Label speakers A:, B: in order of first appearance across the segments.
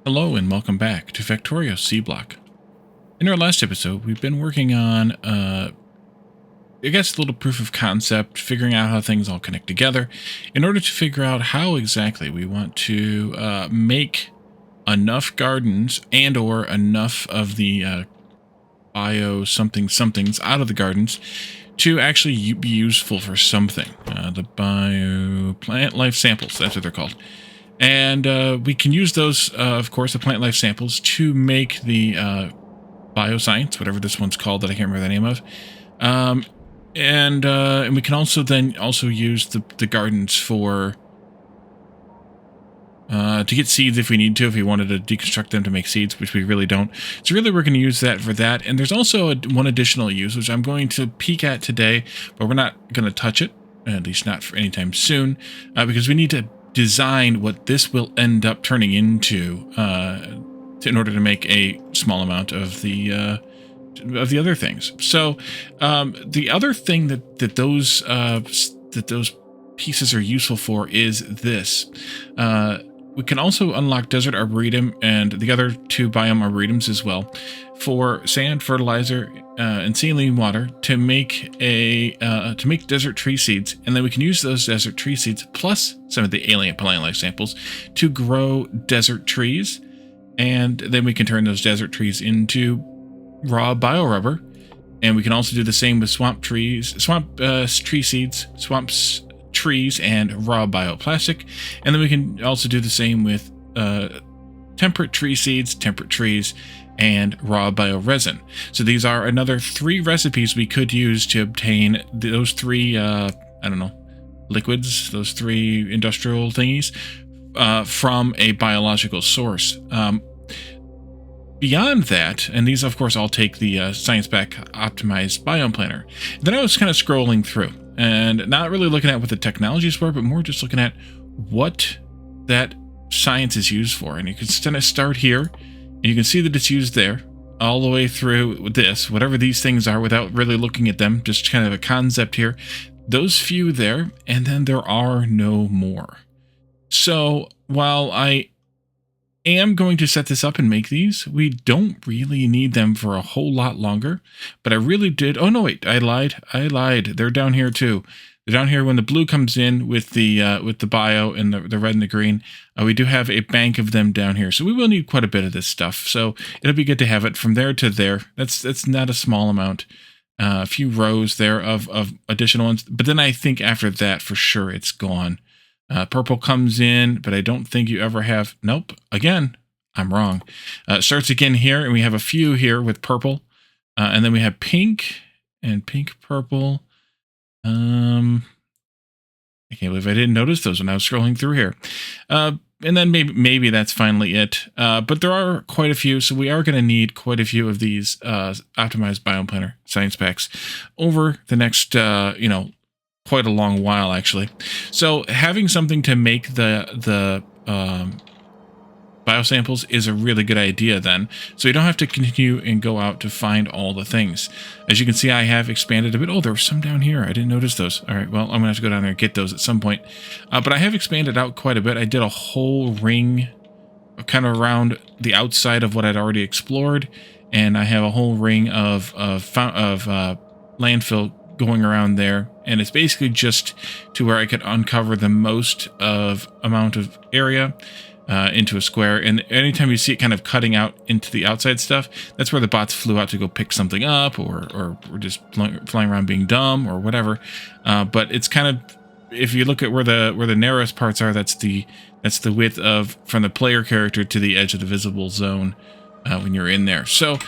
A: Hello and welcome back to Factorio C Block. In our last episode, we've been working on, I guess, a little proof of concept, figuring out how things all connect together in order to figure out how exactly we want to make enough gardens and or enough of the bio somethings out of the gardens to actually be useful for something. The bio plant life samples, that's what they're called. And we can use those, of course, the plant life samples to make the bioscience, whatever this one's called that I can't remember the name of. And we can also use the gardens for to get seeds if we need to, if we wanted to deconstruct them to make seeds, which we really don't. So really we're going to use that for that. And there's also one additional use, which I'm going to peek at today, but we're not going to touch it, at least not for any time soon, because we need to design what this will end up turning into in order to make a small amount of the other things. So the other thing that those pieces are useful for is this. We can also unlock Desert Arboretum and the other two biome arboretums as well for sand, fertilizer, and saline water to make desert tree seeds, and then we can use those desert tree seeds plus some of the alien plant life samples to grow desert trees, and then we can turn those desert trees into raw biorubber, and we can also do the same with tree seeds, trees, and raw bioplastic, and then we can also do the same with temperate tree seeds, temperate trees, and raw bioresin. So these are another 3 recipes we could use to obtain those 3 liquids, those 3 industrial thingies from a biological source. Beyond that, and these of course all take the Science Pack optimized biome planner, then I was kind of scrolling through and not really looking at what the technologies were, but more just looking at what that science is used for. And you can kind of start here, and you can see that it's used there all the way through this, whatever these things are, without really looking at them, just kind of a concept here. Those few there, and then there are no more. So while I am going to set this up and make these, we don't really need them for a whole lot longer, but I really did. Oh no, wait, I lied. They're down here too. They're down here when the blue comes in with the bio and the red and the green. We do have a bank of them down here, so we will need quite a bit of this stuff. So it'll be good to have it from there to there. That's not a small amount. A few rows there of additional ones, but then I think after that for sure it's gone. Purple comes in, but I don't think you ever have. Nope. Again, I'm wrong. Starts again here, and we have a few here with purple. And then we have pink and purple. I can't believe I didn't notice those when I was scrolling through here. And then maybe that's finally it. But there are quite a few, so we are going to need quite a few of these optimized biome planner science packs over the next, quite a long while actually. So having something to make the biosamples is a really good idea then. So you don't have to continue and go out to find all the things. As you can see, I have expanded a bit. Oh, there were some down here. I didn't notice those. All right, well, I'm gonna have to go down there and get those at some point. But I have expanded out quite a bit. I did a whole ring kind of around the outside of what I'd already explored, and I have a whole ring of landfill going around there, and it's basically just to where I could uncover the most of amount of area into a square. And anytime you see it kind of cutting out into the outside stuff, that's where the bots flew out to go pick something up, or just flying around being dumb or whatever. But it's kind of, if you look at where the narrowest parts are, that's the width of from the player character to the edge of the visible zone when you're in there. So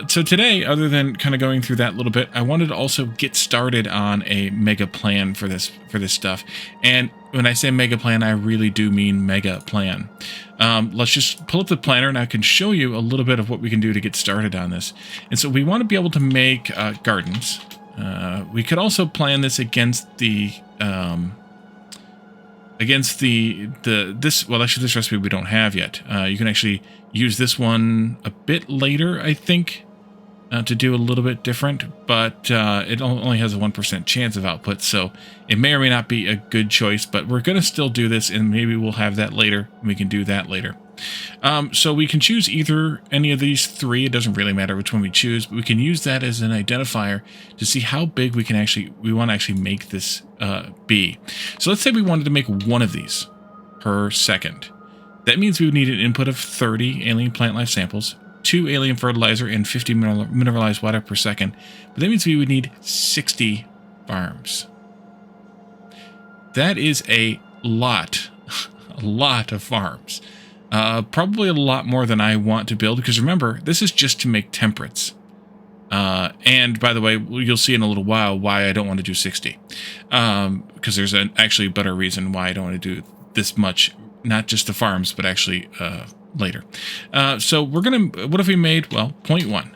A: today, other than kind of going through that a little bit, I wanted to also get started on a mega plan for this stuff. And when I say mega plan, I really do mean mega plan. Let's just pull up the planner, and I can show you a little bit of what we can do to get started on this. And so we want to be able to make gardens. We could also plan this against the this recipe we don't have yet. You can actually use this one a bit later, I think, to do a little bit different, but it only has a 1% chance of output, so it may or may not be a good choice, but we're going to still do this, and maybe we'll have that later, and we can do that later. So we can choose either any of these three. It doesn't really matter which one we choose, but we can use that as an identifier to see how big we want to actually make this be. So let's say we wanted to make one of these per second. That means we would need an input of 30 alien plant life samples, 2 alien fertilizer, and 50 mineralized water per second. But that means we would need 60 farms. That is a lot of farms. Probably a lot more than I want to build, because remember, this is just to make temperates. And by the way, you'll see in a little while why I don't want to do 60. Because there's actually a better reason why I don't want to do this much, not just the farms, but actually later. So we're going to, what if we made, well, 0.1.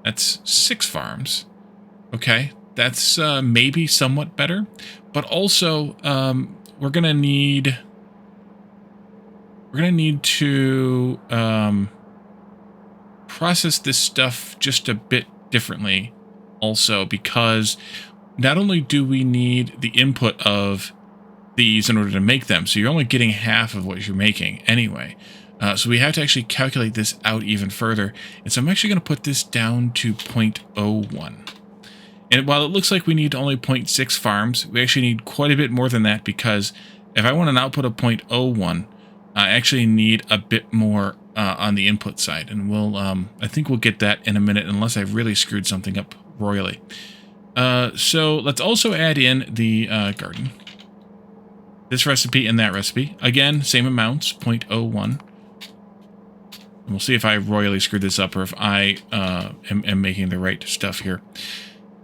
A: That's 6 farms. Okay, that's maybe somewhat better. But also, we're going to need to process this stuff just a bit differently also, because not only do we need the input of these in order to make them, so you're only getting half of what you're making anyway. So we have to actually calculate this out even further. And so I'm actually going to put this down to 0.01. And while it looks like we need only 0.6 farms, we actually need quite a bit more than that, because if I want an output of 0.01, I actually need a bit more on the input side. And we'll, I think we'll get that in a minute, unless I've really screwed something up royally. So let's also add in the garden. This recipe and that recipe. Again, same amounts, 0.01. And we'll see if I royally screwed this up or if I am making the right stuff here.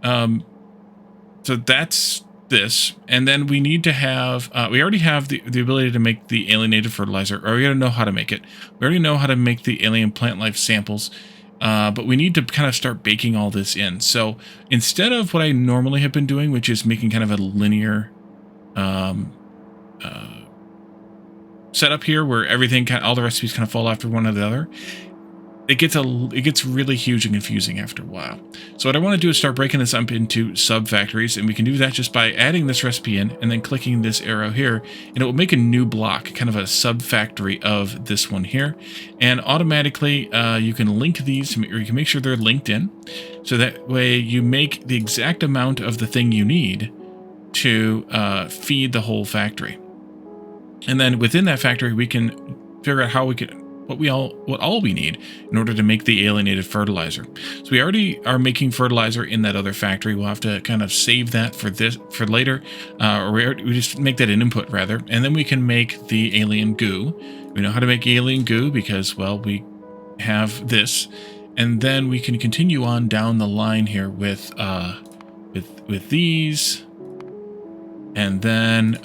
A: So that's this. And then we need to have, we already have the ability to make the alienated fertilizer, or we already know how to make it. We already know how to make the alien plant life samples. But we need to kind of start baking all this in. So instead of what I normally have been doing, which is making kind of a linear setup here, where everything, all the recipes kind of fall after one another, it gets really huge and confusing after a while. So what I want to do is start breaking this up into sub factories, and we can do that just by adding this recipe in and then clicking this arrow here, and it will make a new block, kind of a sub factory of this one here. And automatically you can link these, or you can make sure they're linked in, so that way you make the exact amount of the thing you need to feed the whole factory. And then within that factory, we can figure out how we can, what all we need in order to make the alienated fertilizer. So we already are making fertilizer in that other factory. We'll have to kind of save that for later, or we just make that an input rather, and then we can make the alien goo. We know how to make alien goo because, well, we have this, and then we can continue on down the line here with these. And then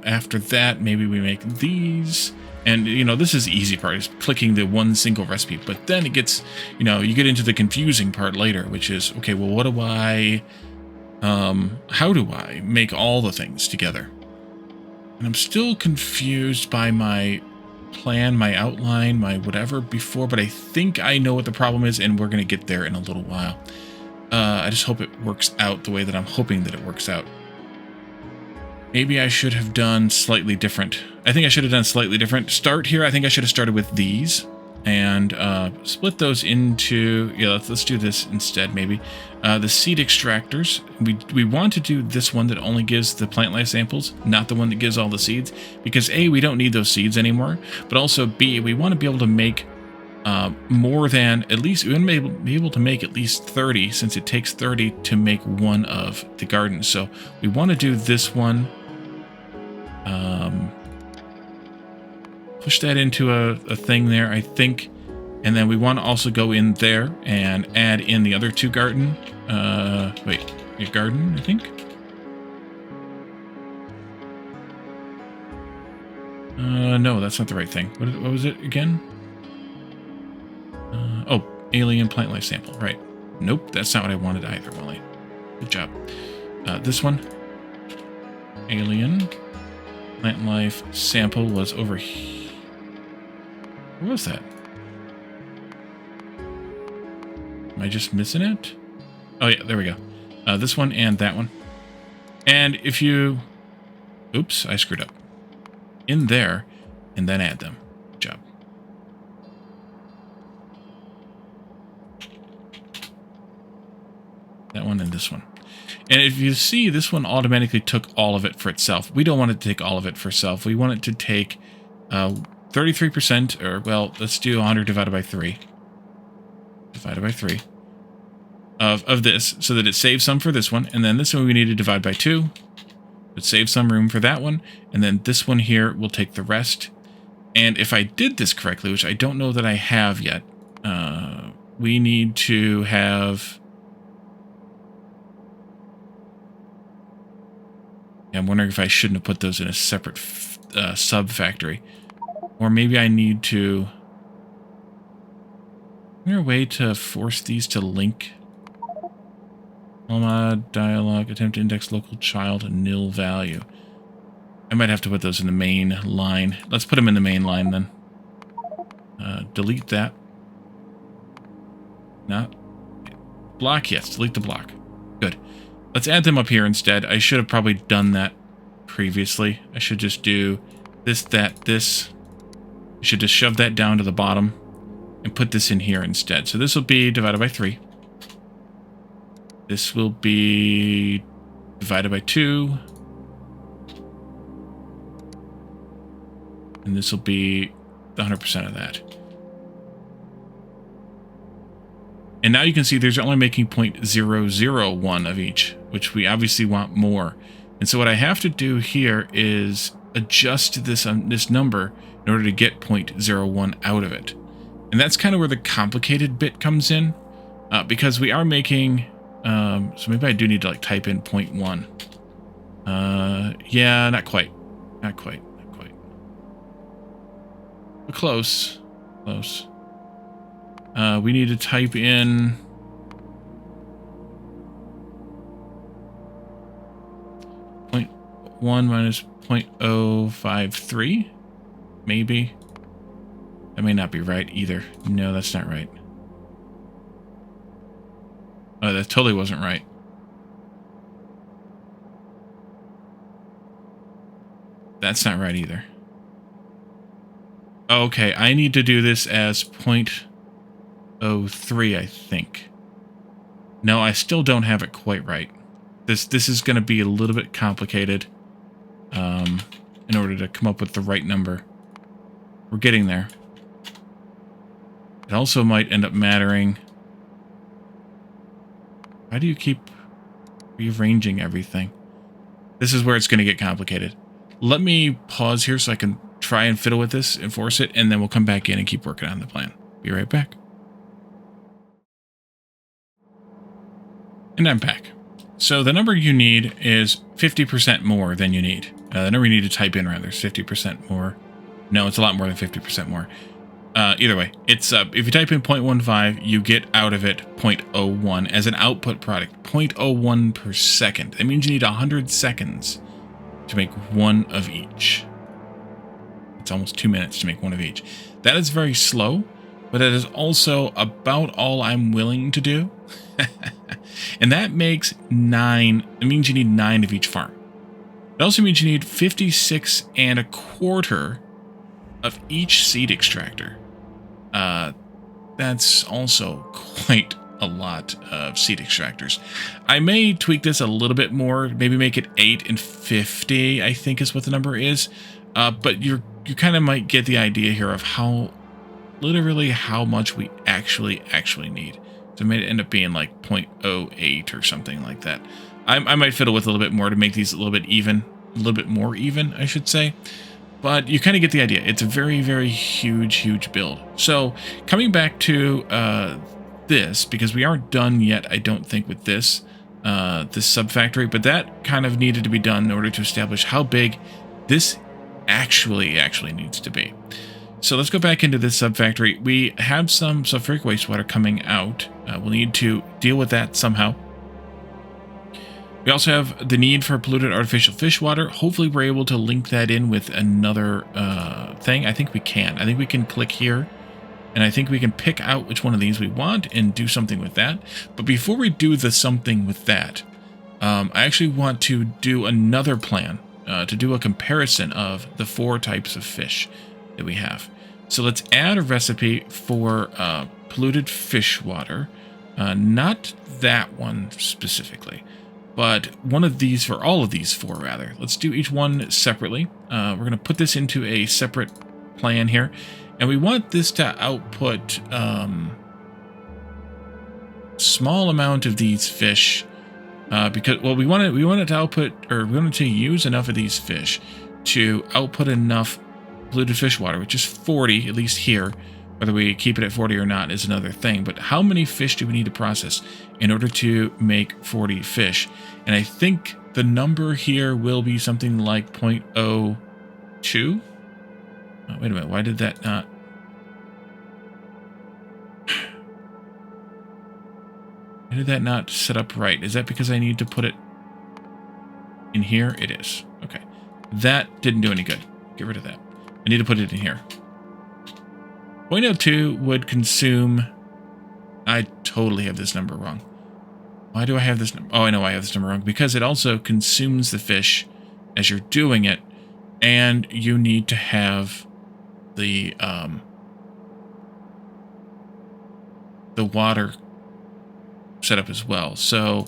A: after that, maybe we make these. And, you know, this is the easy part, is clicking the one single recipe. But then it gets, you know, you get into the confusing part later, which is, okay, well, what do I, how do I make all the things together? And I'm still confused by my plan, my outline, my whatever before, but I think I know what the problem is, and we're going to get there in a little while. I just hope it works out the way that I'm hoping that it works out. Maybe I should have done slightly different. I think I should have done slightly different. Start here, I think I should have started with these and split those into, yeah, let's do this instead maybe. The seed extractors, we want to do this one that only gives the plant life samples, not the one that gives all the seeds, because A, we don't need those seeds anymore, but also B, we want to be able to make more than, at least, we want to be able to make at least 30, since it takes 30 to make one of the gardens. So we want to do this one. Push that into a thing there, I think. And then we want to also go in there and add in the other two garden. Wait, a garden, I think. No, that's not the right thing. What was it again? Oh, alien plant life sample, right. Nope, that's not what I wanted either, Wally. Good job. This one. Alien plant life sample was over here. Where was that? Am I just missing it? Oh yeah, there we go. This one and that one. And if you... Oops, I screwed up. In there, and then add them. Good job. one, and this one. And if you see, this one automatically took all of it for itself. We don't want it to take all of it for itself. We want it to take 33%, or, well, let's do 100 divided by 3. Divided by 3 of this, so that it saves some for this one. And then this one we need to divide by 2. It saves some room for that one. And then this one here will take the rest. And if I did this correctly, which I don't know that I have yet, we need to have... I'm wondering if I shouldn't have put those in a separate sub-factory. Or maybe I need to... Is there a way to force these to link? Mod, dialog, attempt to index local child, nil value. I might have to put those in the main line. Let's put them in the main line then. Delete that. Not. Block, yes, delete the block. Good. Let's add them up here instead. I should have probably done that previously. I should just do this, that, this. I should just shove that down to the bottom and put this in here instead. So this will be divided by 3. This will be divided by 2. And this will be 100% of that. And now you can see there's only making 0.001 of each, which we obviously want more. And so what I have to do here is adjust this number in order to get 0.01 out of it. And that's kind of where the complicated bit comes in, because we are making... so maybe I do need to like type in 0.1. Yeah, not quite. Not quite. Not quite. But close. Close. We need to type in... .1 minus 0.053. Maybe. That may not be right either. No, that's not right. Oh, that totally wasn't right. That's not right either. Okay, I need to do this as 0.03, I think. No, I still don't have it quite right. This is going to be a little bit complicated in order to come up with the right number. We're getting there. It also might end up mattering... Why do you keep rearranging everything? This is where it's going to get complicated. Let me pause here so I can try and fiddle with this, enforce it, and then we'll come back in and keep working on the plan. Be right back. And I'm back. So the number you need is 50% more than you need. The number you need to type in, rather, is 50% more. No, it's a lot more than 50% more. Either way, it's if you type in 0.15, you get out of it 0.01 as an output product. 0.01 per second. That means you need 100 seconds to make one of each. It's almost 2 minutes to make one of each. That is very slow, but that is also about all I'm willing to do. And that makes 9. It means you need 9 of each farm. It also means you need 56 1/4 of each seed extractor. That's also quite a lot of seed extractors. I may tweak this a little bit more, maybe make it 8 and 50, I think is what the number is. But you kind of might get the idea here of literally how much we actually need. So it may end up being like 0.08 or something like that. I might fiddle with a little bit more to make these a little bit more even, I should say. But you kind of get the idea. It's a very, very huge build. So coming back to this, because we aren't done yet, I don't think, with this sub-factory, but that kind of needed to be done in order to establish how big this actually needs to be. So let's go back into this sub-factory. We have some sulfuric wastewater coming out. We'll need to deal with that somehow. We also have the need for polluted artificial fish water. Hopefully we're able to link that in with another thing. I think we can. I think we can click here, and I think we can pick out which one of these we want and do something with that. But before we do the something with that, I actually want to do another plan to do a comparison of the 4 types of fish that we have. So let's add a recipe for polluted fish water. Not that one specifically, but one of these, or all of these four rather. Let's do each one separately. We're going to put this into a separate plan here, and we want this to output small amount of these fish, because, well, we want it to output, or we want it to use enough of these fish to output enough polluted fish water, which is 40, at least here. Whether we keep it at 40 or not is another thing. But how many fish do we need to process in order to make 40 fish? And I think the number here will be something like 0.02. Oh, wait a minute. Why did that not? Why did that not set up right? Is that because I need to put it in here? It is. Okay. That didn't do any good. Get rid of that. I need to put it in here. 0.02 would consume... I totally have this number wrong. Why do I have this number? Oh, I know I have this number wrong. Because it also consumes the fish as you're doing it, and you need to have the water set up as well. So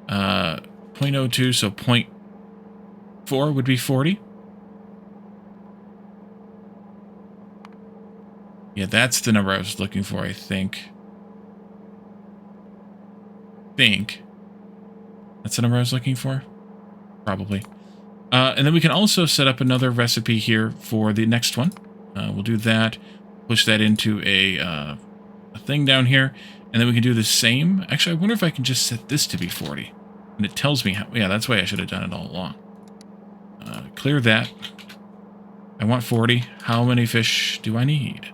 A: 0.02, so 0.4 would be 40. Yeah, that's the number I was looking for, I think. That's the number I was looking for? Probably. And then we can also set up another recipe here for the next one. We'll do that. Push that into a thing down here. And then we can do the same. Actually, I wonder if I can just set this to be 40. And it tells me how... Yeah, that's why I should have done it all along. Clear that. I want 40. How many fish do I need?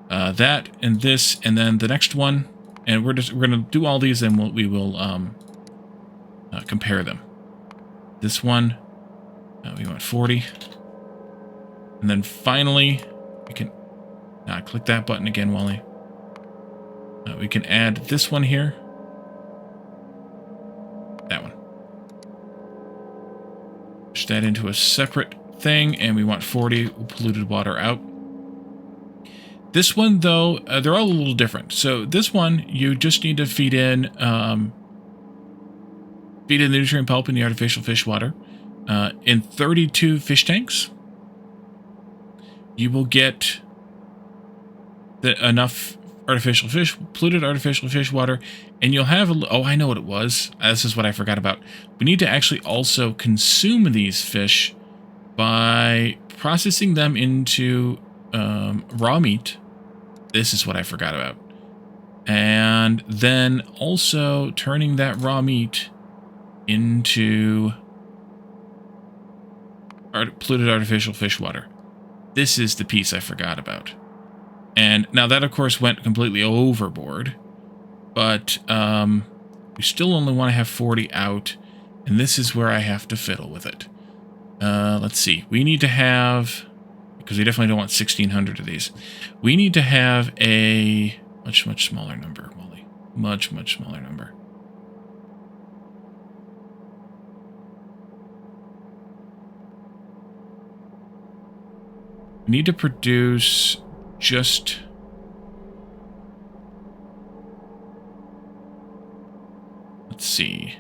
A: That and this, and then the next one, and we're gonna do all these, and we will compare them. This one, we want 40, and then finally we can click that button again, Wally. We can add this one here, that one. Push that into a separate thing, and we want 40 polluted water out. This one, though, they're all a little different. So this one, you just need to feed in the nutrient pulp in the artificial fish water. In 32 fish tanks, you will get enough polluted artificial fish water, and you'll have oh, I know what it was. This is what I forgot about. We need to actually also consume these fish by processing them into raw meat. This is what I forgot about. And then also turning that raw meat into polluted artificial fish water. This is the piece I forgot about. And now that, of course, went completely overboard. But we still only want to have 40 out. And this is where I have to fiddle with it. Let's see. We need to have... because we definitely don't want 1,600 of these. We need to have a much, much smaller number, Wally. Much, much smaller number. We need to produce just... Let's see.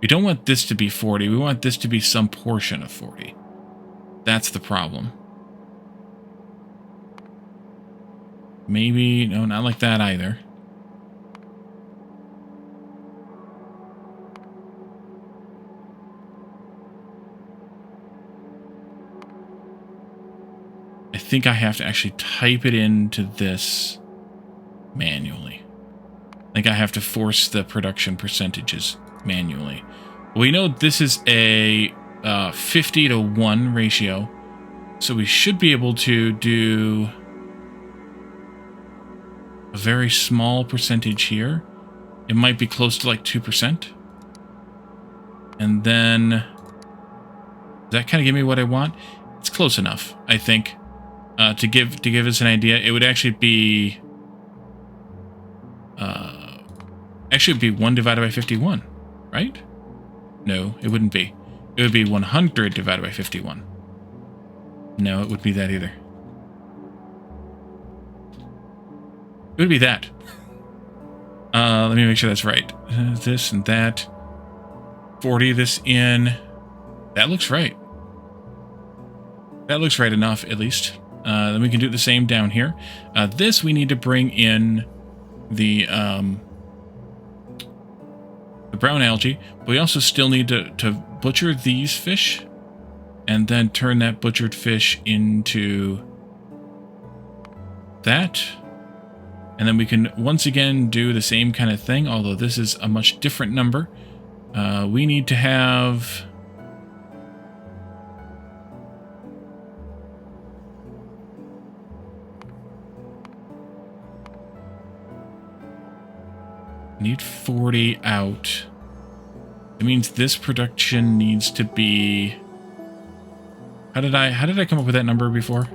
A: We don't want this to be 40. We want this to be some portion of 40. That's the problem. Maybe, no, not like that either. I think I have to actually type it into this manually. I think I have to force the production percentages manually. We know this is a 50-to-1 ratio, so we should be able to do a very small percentage here. It might be close to like 2%. And then, does that kind of give me what I want? It's close enough, I think. To give us an idea, it would actually be... actually, it'd be 1 divided by 51, right? No, it wouldn't be. It would be 100 divided by 51. No, it wouldn't be that either. It would be that. Let me make sure that's right. This and that. 40 this in. That looks right. That looks right enough, at least. Then we can do the same down here. This we need to bring in the brown algae. But we also still need to butcher these fish and then turn that butchered fish into that. And then we can once again do the same kind of thing, although this is a much different number. We need to have... Need 40 out. It means this production needs to be... How did I come up with that number before?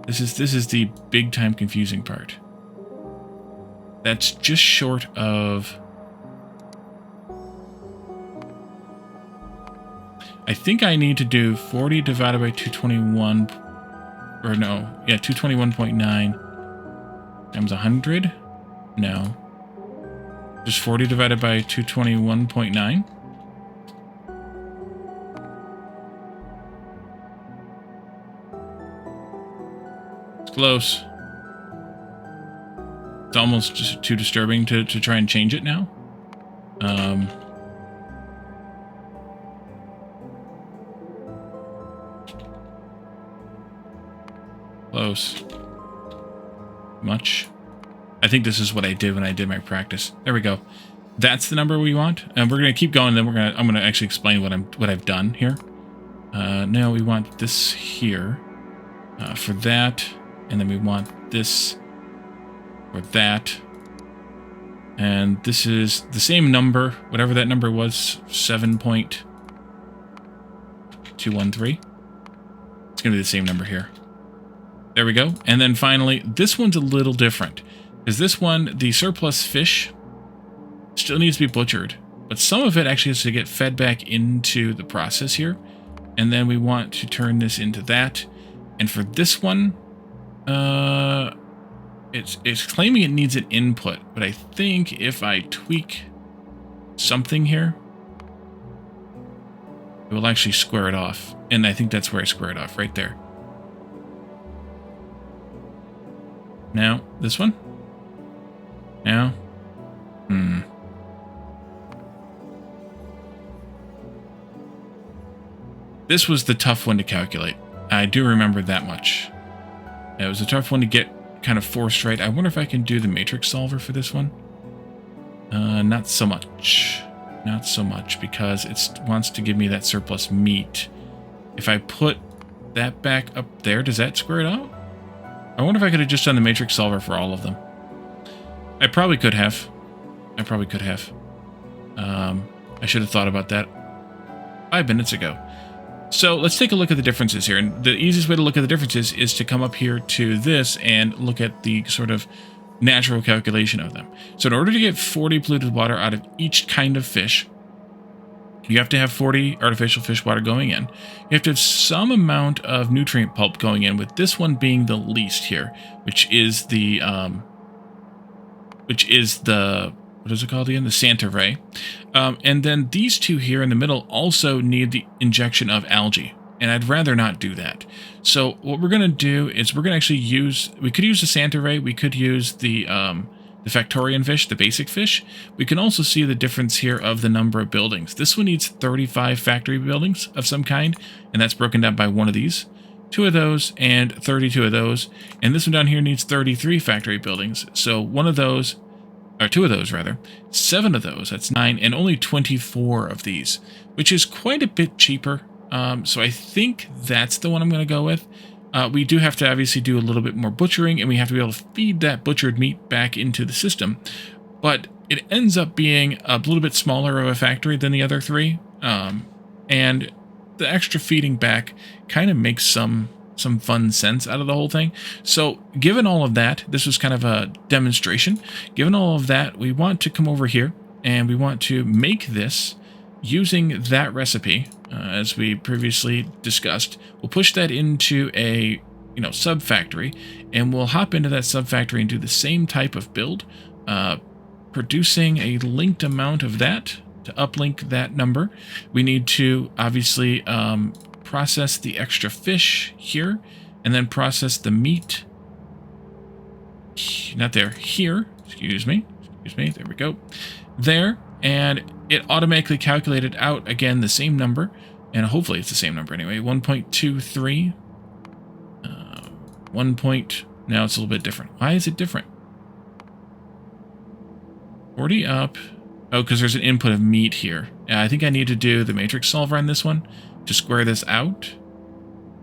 A: This is the big time confusing part. That's just short of... I think I need to do 40 divided by 221... Or no, yeah, 221.9 times 100? No. Just 40 divided by 221.9? It's close. It's almost just too disturbing to try and change it now. Close. Much. I think this is what I did when I did my practice. There we go. That's the number we want, and we're gonna keep going. Then I'm gonna actually explain what I've done here. Now we want this here for that, and then we want this for that, and this is the same number, whatever that number was, 7.213. It's gonna be the same number here. There we go. And then finally, this one's a little different. Because this one, the surplus fish, still needs to be butchered. But some of it actually has to get fed back into the process here. And then we want to turn this into that. And for this one, it's claiming it needs an input. But I think if I tweak something here, it will actually square it off. And I think that's where I square it off, right there. Now, this one. Now. This was the tough one to calculate. I do remember that much. It was a tough one to get kind of forced right. I wonder if I can do the matrix solver for this one. Not so much. Not so much, because it wants to give me that surplus meat. If I put that back up there, does that square it out? I wonder if I could have just done the matrix solver for all of them. I probably could have. I should have thought about that 5 minutes ago. So let's take a look at the differences here. And the easiest way to look at the differences is to come up here to this and look at the sort of natural calculation of them. So in order to get 40 polluted water out of each kind of fish, you have to have 40 artificial fish water going in. You have to have some amount of nutrient pulp going in, with this one being the least here, which is the what is it called again? The Santa Ray. And then these two here in the middle also need the injection of algae, and I'd rather not do that. So what we're going to do is we're going to actually use, we could use the Santa Ray, we could use the Factorian fish, the basic fish. We can also see the difference here of the number of buildings. This one needs 35 factory buildings of some kind, and that's broken down by one of these, 2 of those, and 32 of those. And this one down here needs 33 factory buildings. So one of those, or 2 of those rather, 7 of those, that's 9, and only 24 of these, which is quite a bit cheaper. So I think that's the one I'm going to go with. We do have to obviously do a little bit more butchering, and we have to be able to feed that butchered meat back into the system. But it ends up being a little bit smaller of a factory than the other 3. And the extra feeding back kind of makes some fun sense out of the whole thing. So given all of that, this was kind of a demonstration. Given all of that, we want to come over here and we want to make this using that recipe, as we previously discussed. We'll push that into a sub factory, and we'll hop into that sub factory and do the same type of build, producing a linked amount of that to uplink that number. We need to obviously process the extra fish here, and then process the meat. Not there, here. Excuse me. There we go. There, and it automatically calculated out again the same number, and hopefully it's the same number anyway. 1.23. Now it's a little bit different. Why is it different? 40 up. Oh, because there's an input of meat here. Yeah, I think I need to do the matrix solver on this one to square this out.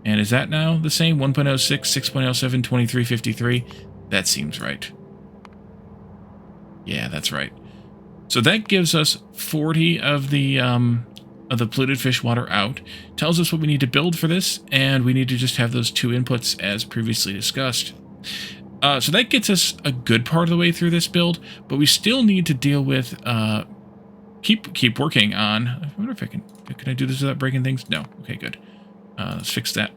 A: And is that now the same? 1.06, 6.07, 2353. That seems right. Yeah, that's right. So that gives us 40 of the polluted fish water out. Tells us what we need to build for this, and we need to just have those two inputs as previously discussed. So that gets us a good part of the way through this build, but we still need to deal with keep working on. I wonder if can I do this without breaking things? No. Okay, good. Let's fix that.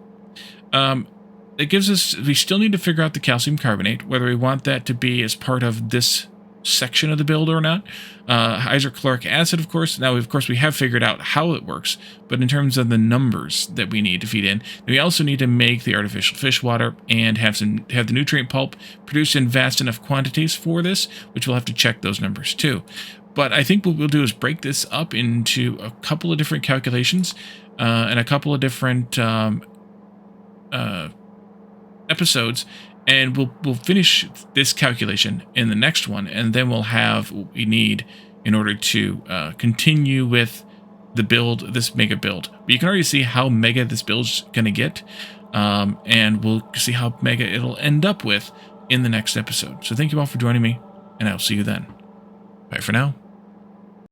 A: It gives us, we still need to figure out the calcium carbonate, whether we want that to be as part of this section of the build or not. Hydrochloric acid, of course. Now, of course, we have figured out how it works, but in terms of the numbers that we need to feed in, we also need to make the artificial fish water and have the nutrient pulp produced in vast enough quantities for this, which we'll have to check those numbers too. But I think what we'll do is break this up into a couple of different calculations and a couple of different episodes, and we'll finish this calculation in the next one, and then we'll have what we need in order to continue with the build, this mega build. But you can already see how mega this build's going to get, and we'll see how mega it'll end up with in the next episode. So thank you all for joining me, and I'll see you then. Bye for now.